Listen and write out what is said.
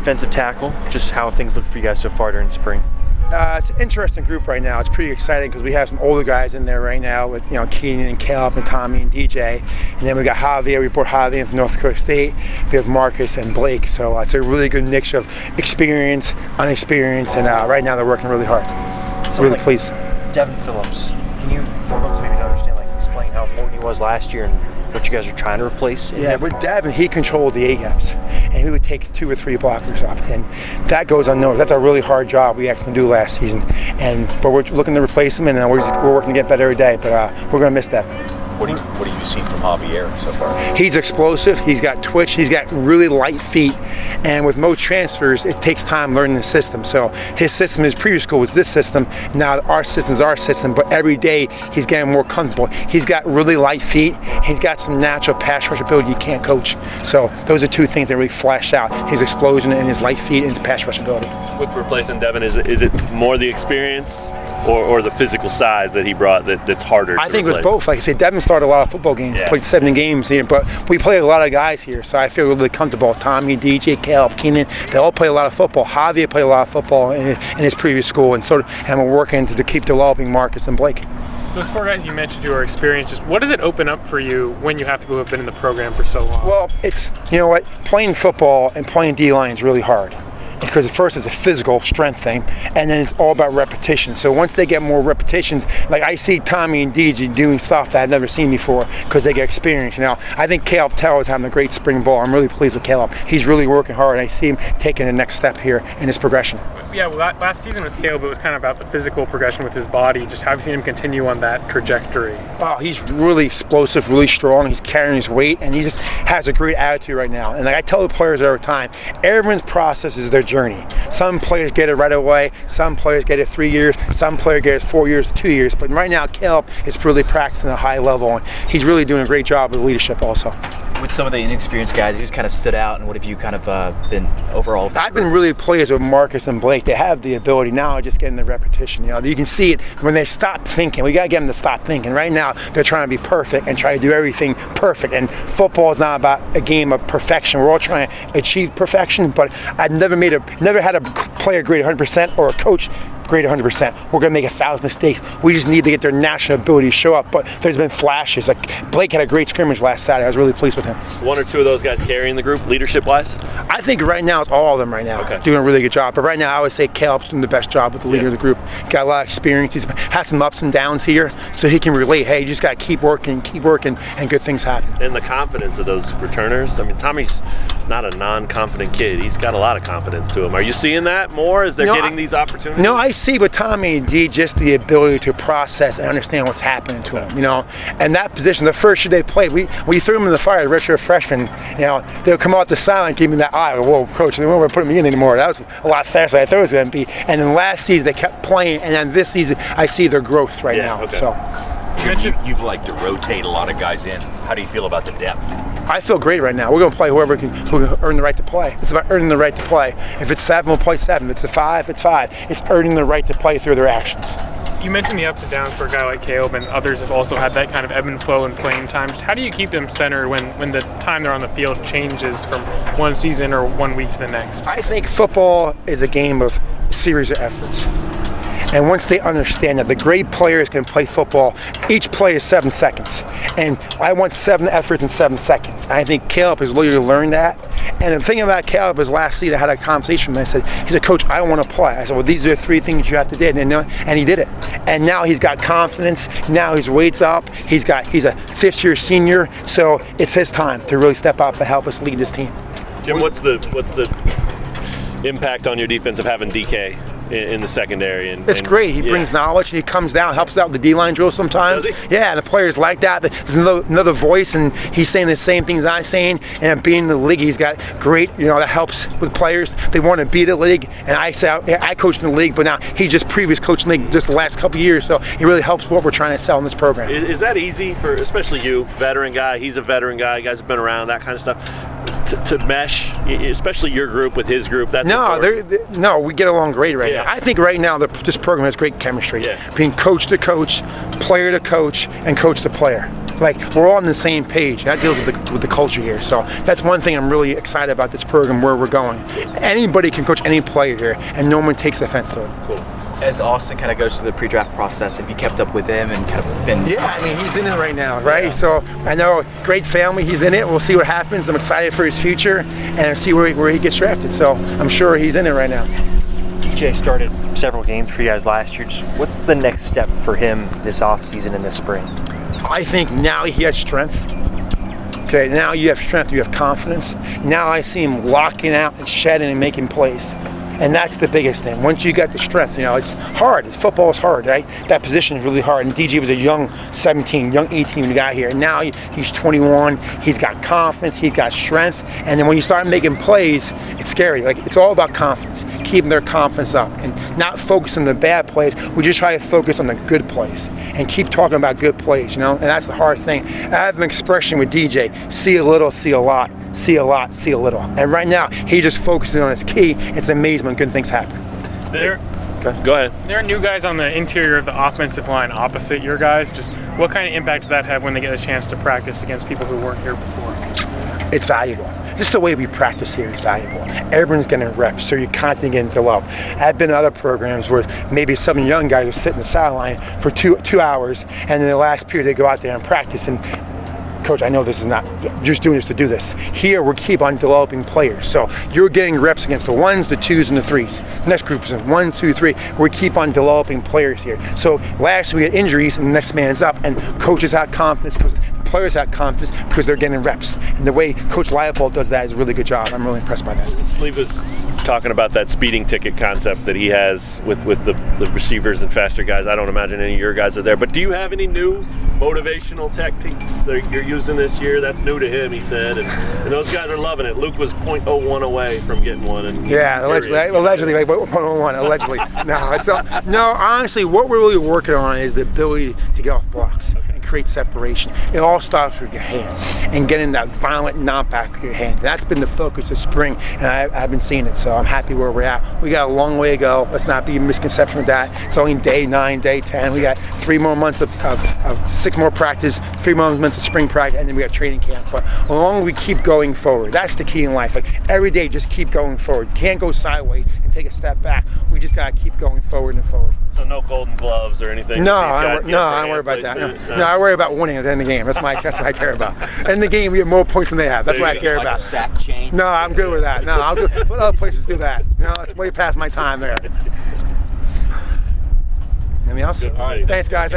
defensive tackle. Just how have things looked for you guys so far during spring? It's an interesting group right now. It's pretty exciting because we have some older guys in there right now with Keenan and Caleb and Tommy and DJ, and then we got Javier. We brought Javier from North Dakota State. We have Marcus and Blake. So it's a really good mix of experience, unexperienced, and right now they're working really hard. So really pleased. Devin Phillips, can you, for folks maybe to understand, explain how important he was last year and what you guys are trying to replace? Yeah, with Devin, he controlled the A-gaps, and he would take 2 or 3 blockers up, and that goes unnoticed. That's a really hard job we asked him to do last season, but we're looking to replace him, and we're working to get better every day, but we're going to miss Devin. What do you see from Javier so far? He's explosive. He's got twitch. He's got really light feet. And with most transfers, it takes time learning the system. So his system, his previous school was this system. Now our system is our system. But every day he's getting more comfortable. He's got really light feet. He's got some natural pass rush ability you can't coach. So those are 2 things that really flash out: his explosion and his light feet and his pass rush ability. With replacing Devin, is it more the experience or the physical size that he brought that's harder to I think replace? it was both. Like I said, Devin started a lot of football games, played 7 games here, but we play a lot of guys here, so I feel really comfortable. Tommy, DJ, Caleb, Keenan, they all play a lot of football. Javier played a lot of football in his previous school, and we're working to keep developing Marcus and Blake. Those 4 guys you mentioned who are experienced, just what does it open up for you when you have to have been in the program for so long? Well, it's, playing football and playing D-line is really hard. Because at first it's a physical strength thing, and then it's all about repetition. So once they get more repetitions, like I see Tommy and DJ doing stuff that I've never seen before because they get experience. I think Caleb Tell is having a great spring ball. I'm really pleased with Caleb. He's really working hard. I see him taking the next step here in his progression. Yeah, well, last season with Caleb, it was kind of about the physical progression with his body. Just how have you seen him continue on that trajectory? Oh, he's really explosive, really strong. He's carrying his weight, and he just has a great attitude right now. And like I tell the players every time, everyone's process is their journey. Some players get it right away. Some players get it 3 years. Some players get it 4 years, 2 years. But right now, Caleb is really practicing at a high level, and he's really doing a great job with leadership also. With some of the inexperienced guys, who's kind of stood out, and what have you kind of been overall? I've been really pleased with Marcus and Blake. They have the ability now, just getting the repetition. You can see it when they stop thinking. We got to get them to stop thinking. Right now, they're trying to be perfect and try to do everything perfect. And football is not about a game of perfection. We're all trying to achieve perfection, but I've never had a player grade 100% or a coach grade 100%. We're going to make 1,000 mistakes. We just need to get their national ability to show up. But there's been flashes. Like Blake had a great scrimmage last Saturday. I was really pleased with him. 1 or 2 of those guys carrying the group leadership-wise? I think right now it's all of them right now doing a really good job. But right now I would say Caleb's doing the best job with the leader of the group. Got a lot of experience. He's had some ups and downs here, so he can relate. Hey, you just got to keep working, and good things happen. And the confidence of those returners. I mean, Tommy's not a non-confident kid. He's got a lot of confidence to him. Are you seeing that more as they're getting these opportunities? No, I see with Tommy and D just the ability to process and understand what's happening to him. And that position, the first year they played, we threw him in the fire, redshirt freshman. They'll come out the sideline, give me that eye. Whoa, coach, they weren't putting me in anymore. That was a lot faster than I thought it was going to be. And then last season they kept playing, and then this season I see their growth right now. Okay. So. You've liked to rotate a lot of guys in. How do you feel about the depth? I feel great right now. We're going to play who can earn the right to play. It's about earning the right to play. If it's 7, we'll play 7. If it's a 5, it's 5. It's earning the right to play through their actions. You mentioned the ups and downs for a guy like Caleb, and others have also had that kind of ebb and flow in playing time. How do you keep them centered when the time they're on the field changes from one season or 1 week to the next? I think football is a game of a series of efforts. And once they understand that the great players can play football, each play is 7 seconds. And I want 7 efforts in 7 seconds. And I think Caleb has literally learned that. And the thing about Caleb is last season I had a conversation with him. I said, he said, Coach, I want to play. I said, well, these are the 3 things you have to do. And he did it. And now he's got confidence. Now his weight's up. He's a 5th-year senior. So it's his time to really step up and help us lead this team. Jim, what's the impact on your defense of having DK in the secondary? It's great. He brings knowledge, and he comes down, helps out with the D-line drill sometimes. Does he? Yeah, and the players like that. There's another voice, and he's saying the same things I'm saying. And being in the league, he's got great, that helps with players. They want to be the league, and I coached in the league, but now he just previous coached in the league just the last couple of years, so he really helps what we're trying to sell in this program. Is that easy for, especially you, veteran guy, he's a veteran guy, you guys have been around, that kind of stuff, to mesh, especially your group with his group? No, we get along great right now. I think right now this program has great chemistry, being coach to coach, player to coach, and coach to player. Like, we're all on the same page. That deals with the culture here. So that's one thing I'm really excited about this program, where we're going. Anybody can coach any player here, and no one takes offense to it. Cool. As Austin kind of goes through the pre-draft process, have you kept up with him and kind of been? Yeah, I mean, he's in it right now, right? Yeah. So I know, great family, he's in it. We'll see what happens. I'm excited for his future and see where he gets drafted. So I'm sure he's in it right now. DJ started several games for you guys last year. Just what's the next step for him this offseason and this spring? I think now he has strength. Okay, now you have strength, you have confidence. Now I see him locking out and shedding and making plays. And that's the biggest thing. Once you got the strength, it's hard. Football is hard, right? That position is really hard. And DJ was a young 17, young 18 when he got here. And now he's 21. He's got confidence. He's got strength. And then when you start making plays, it's scary. Like, it's all about confidence, keeping their confidence up and not focus on the bad plays. We just try to focus on the good plays and keep talking about good plays, And that's the hard thing. I have an expression with DJ: see a little, see a lot. See a lot, see a little. And right now, he just focuses on his key. It's amazing when good things happen. Go ahead. There are new guys on the interior of the offensive line opposite your guys. Just what kind of impact does that have when they get a chance to practice against people who weren't here before? It's valuable. Just the way we practice here is valuable. Everyone's getting reps, so you're constantly getting developed. I've been to other programs where maybe some young guys are sitting in the sideline for two hours, and in the last period they go out there and practice. And Coach, I know this is not just doing this to do this. Here, we keep on developing players. So you're getting reps against the 1s, the 2s, and the 3s. Next group is 1, 2, 3. We keep on developing players here. So last we had injuries, and the next man's up, and coaches have confidence, players have confidence because they're getting reps. And the way Coach Leopold does that is a really good job. I'm really impressed by that. Sleeve was talking about that speeding ticket concept that he has with the receivers and faster guys. I don't imagine any of your guys are there. But do you have any new motivational tactics that you're using this year? That's new to him, he said. And those guys are loving it. Luke was 0.01 away from getting one. And yeah, allegedly, like 0.01, allegedly. No, honestly, what we're really working on is the ability to get off blocks. Okay. Create separation. It all starts with your hands and getting that violent knockback with your hands. That's been the focus of spring, and I've been seeing it, so I'm happy where we're at. We got a long way to go. Let's not be a misconception with that. It's only day 9, day 10. We got 3 more months of 6 more practice, 3 more months of spring practice, and then we got training camp. But as long as we keep going forward, that's the key in life. Like, every day, just keep going forward. You can't go sideways and take a step back. We just got to keep going forward and forward. So no golden gloves or anything? No, I don't worry about that. No, I worry about winning at the end of the game. That's what I care about. In the game, we have more points than they have. That's what I care about. Sack chain. No, I'm good with that. No, I'll do. What other places do that? It's way past my time there. Anything else? Good. Thanks, guys.